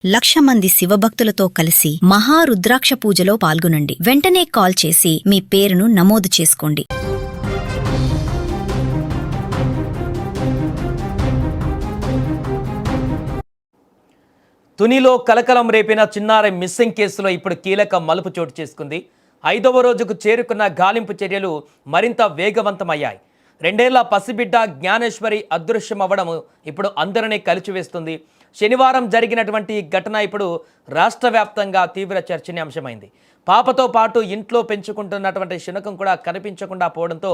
1,00,000 మంది శివభక్తులతో కలిసి మహారుద్రాక్ష పూజలో పాల్గొనండి. వెంటనే కాల్ చేసి మీ పేరును నమోదు చేసుకోండి. తునిలో కలకలం రేపిన చిన్నారి మిస్సింగ్ కేసులో ఇప్పుడు కీలక మలుపు చోటు చేసుకుంది. 5వ రోజుకు చేరుకున్న గాలింపు చర్యలు మరింత వేగవంతమయ్యాయి. 2 ఏళ్ల పసిబిడ్డ జ్ఞానేశ్వరి అదృశ్యమవ్వడం ఇప్పుడు అందరినీ కలిచివేస్తుంది. శనివారం జరిగినటువంటి ఘటన ఇప్పుడు రాష్ట్ర వ్యాప్తంగా తీవ్ర చర్చనీయాంశమైంది. పాపతో పాటు ఇంట్లో పెంచుకుంటున్నటువంటి శునకం కూడా కనిపించకుండా పోవడంతో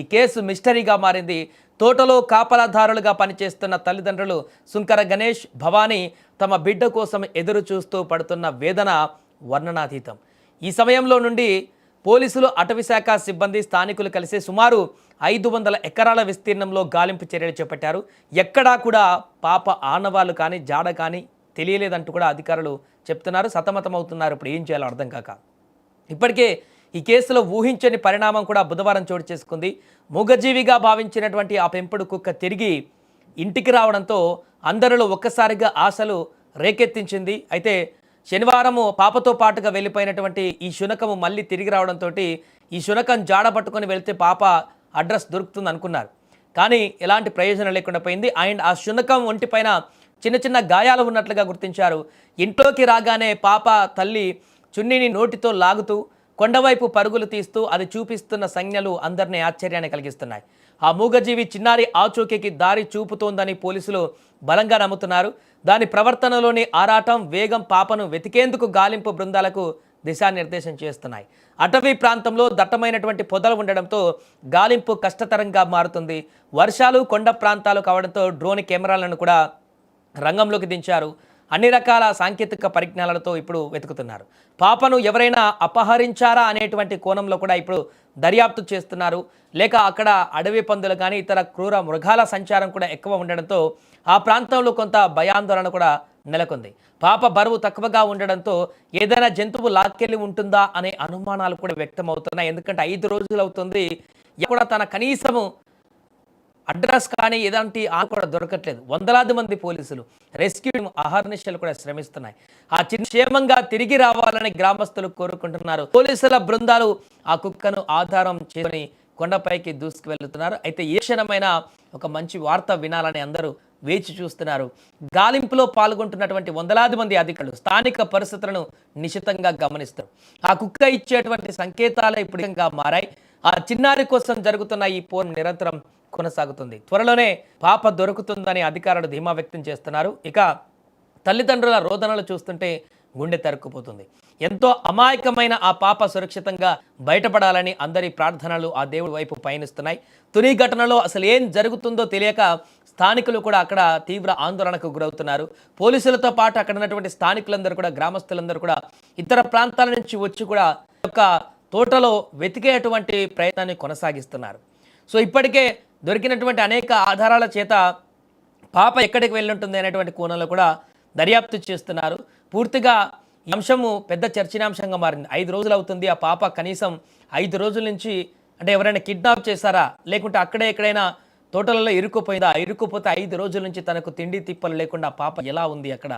ఈ కేసు మిస్టరీగా మారింది. తోటలో కాపలాదారులుగా పనిచేస్తున్న తల్లిదండ్రులు సుంకర గణేష్, భవానీ తమ బిడ్డ కోసం ఎదురు చూస్తూ పడుతున్న వేదన వర్ణనాతీతం. ఈ సమయంలో నుండి పోలీసులు, అటవీశాఖ సిబ్బంది, స్థానికులు కలిసి సుమారు 500 ఎకరాల విస్తీర్ణంలో గాలింపు చర్యలు చేపట్టారు. ఎక్కడా కూడా పాప ఆనవాళ్ళు కానీ జాడ కానీ తెలియలేదంటూ కూడా అధికారులు చెప్తున్నారు. సతమతమవుతున్నారు ఇప్పుడు ఏం చేయాలో అర్థం కాక. ఇప్పటికే ఈ కేసులో ఊహించని పరిణామం కూడా బుధవారం చోటు చేసుకుంది. మూగజీవిగా భావించినటువంటి ఆ పెంపుడు కుక్క తిరిగి ఇంటికి రావడంతో అందరిలో ఒక్కసారిగా ఆశలు రేకెత్తించింది. అయితే శనివారము పాపతో పాటుగా వెళ్ళిపోయినటువంటి ఈ శునకము మళ్ళీ తిరిగి రావడంతో ఈ శునకం జాడ పట్టుకొని వెళ్తే పాప అడ్రస్ దొరుకుతుంది అనుకున్నారు. కానీ ఎలాంటి ప్రయోజనం లేకుండా పోయింది. అండ్ ఆ శునకం ఒంటిపైన చిన్న చిన్న గాయాలు ఉన్నట్లుగా గుర్తించారు. ఇంట్లోకి రాగానే పాప తల్లి చున్నీని నోటితో లాగుతూ కొండవైపు పరుగులు తీస్తూ అది చూపిస్తున్న సంజ్ఞలు అందరినీ ఆశ్చర్యాన్ని కలిగిస్తున్నాయి. ఆ మూగజీవి చిన్నారి ఆచూకీకి దారి చూపుతోందని పోలీసులు బలంగా నమ్ముతున్నారు. దాని ప్రవర్తనలోని ఆరాటం, వేగం పాపను వెతికేందుకు గాలింపు బృందాలకు దిశానిర్దేశం చేస్తున్నాయి. అటవీ ప్రాంతంలో దట్టమైనటువంటి పొదలు ఉండడంతో గాలింపు కష్టతరంగా మారుతుంది. వర్షాలు, కొండ ప్రాంతాలు కావడంతో డ్రోన్ కెమెరాలను కూడా రంగంలోకి దించారు. అన్ని రకాల సాంకేతిక పరిజ్ఞానాలతో ఇప్పుడు వెతుకుతున్నారు. పాపను ఎవరైనా అపహరించారా అనేటువంటి కోణంలో కూడా ఇప్పుడు దర్యాప్తు చేస్తున్నారు. లేక అక్కడ అడవి పందులు కానీ ఇతర క్రూర మృగాల సంచారం కూడా ఎక్కువ ఉండడంతో ఆ ప్రాంతంలో కొంత భయాందోళన కూడా నెలకొంది. పాప బరువు తక్కువగా ఉండడంతో ఏదైనా జంతువు లాక్కెళ్ళి ఉంటుందా అనే అనుమానాలు కూడా వ్యక్తమవుతున్నాయి. ఎందుకంటే 5 రోజులు అవుతుంది, కూడా తన కనీసము అడ్రస్ కానీ ఎలాంటి కూడా దొరకట్లేదు. వందలాది మంది పోలీసులు రెస్క్యూ అహర్నిశలు కూడా శ్రమిస్తున్నాయి. ఆ క్షేమంగా తిరిగి రావాలని గ్రామస్తులు కోరుకుంటున్నారు. పోలీసుల బృందాలు ఆ కుక్కను ఆధారం చేసుకొని కొండపైకి దూసుకు వెళ్తున్నారు. అయితే ఏ క్షణమైనా ఒక మంచి వార్త వినాలని అందరూ వేచి చూస్తున్నారు. గాలింపులో పాల్గొంటున్నటువంటి వందలాది మంది అధికారులు స్థానిక పరిస్థితులను నిశితంగా గమనిస్తారు. ఆ కుక్క ఇచ్చేటువంటి సంకేతాలే ఇప్పుడు మారాయి. ఆ చిన్నారి కోసం జరుగుతున్న ఈ పోరు నిరంతరం కొనసాగుతుంది. త్వరలోనే పాప దొరుకుతుందని అధికారులు ధీమా వ్యక్తం చేస్తున్నారు. ఇక తల్లిదండ్రుల రోదనలు చూస్తుంటే గుండె తరుక్కుపోతుంది. ఎంతో అమాయకమైన ఆ పాప సురక్షితంగా బయటపడాలని అందరి ప్రార్థనలు ఆ దేవుడి వైపు పయనిస్తున్నాయి. తుని ఘటనలో అసలు ఏం జరుగుతుందో తెలియక స్థానికులు కూడా అక్కడ తీవ్ర ఆందోళనకు గురవుతున్నారు. పోలీసులతో పాటు అక్కడ ఉన్నటువంటి స్థానికులందరూ కూడా, గ్రామస్తులందరూ కూడా ఇతర ప్రాంతాల నుంచి వచ్చి కూడా ఒక తోటలో వెతికేటువంటి ప్రయత్నాన్ని కొనసాగిస్తున్నారు. సో ఇప్పటికే దొరికినటువంటి అనేక ఆధారాల చేత పాప ఎక్కడికి వెళ్ళుంటుంది అనేటువంటి కోణంలో కూడా దర్యాప్తు చేస్తున్నారు. పూర్తిగా ఈ అంశము పెద్ద చర్చనీయాంశంగా మారింది. 5 రోజులు అవుతుంది. ఆ పాప కనీసం 5 రోజుల నుంచి అంటే ఎవరైనా కిడ్నాప్ చేశారా, లేకుంటే అక్కడే ఎక్కడైనా తోటలలో ఇరుక్కుపోయిందా, ఇరుక్కుపోతే 5 రోజుల నుంచి తనకు తిండి తిప్పలు లేకుండా పాప ఎలా ఉంది, అక్కడ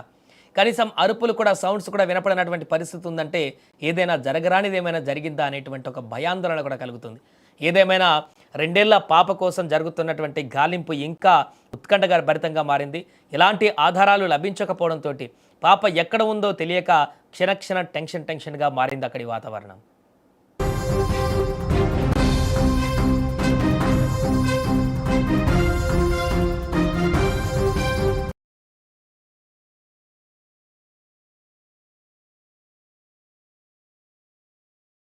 కనీసం అరుపులు కూడా, సౌండ్స్ కూడా వినపడినటువంటి పరిస్థితి ఉందంటే ఏదైనా జరగరానిది ఏమైనా జరిగిందా అనేటువంటి ఒక భయాందోళన కూడా కలుగుతుంది. ఏదేమైనా 2 ఏళ్ల పాప కోసం జరుగుతున్నటువంటి గాలింపు ఇంకా ఉత్కంఠగా భరితంగా మారింది. ఎలాంటి ఆధారాలు లభించకపోవడంతో పాప ఎక్కడ ఉందో తెలియక క్షణక్షణ టెన్షన్గా మారింది అక్కడి వాతావరణం.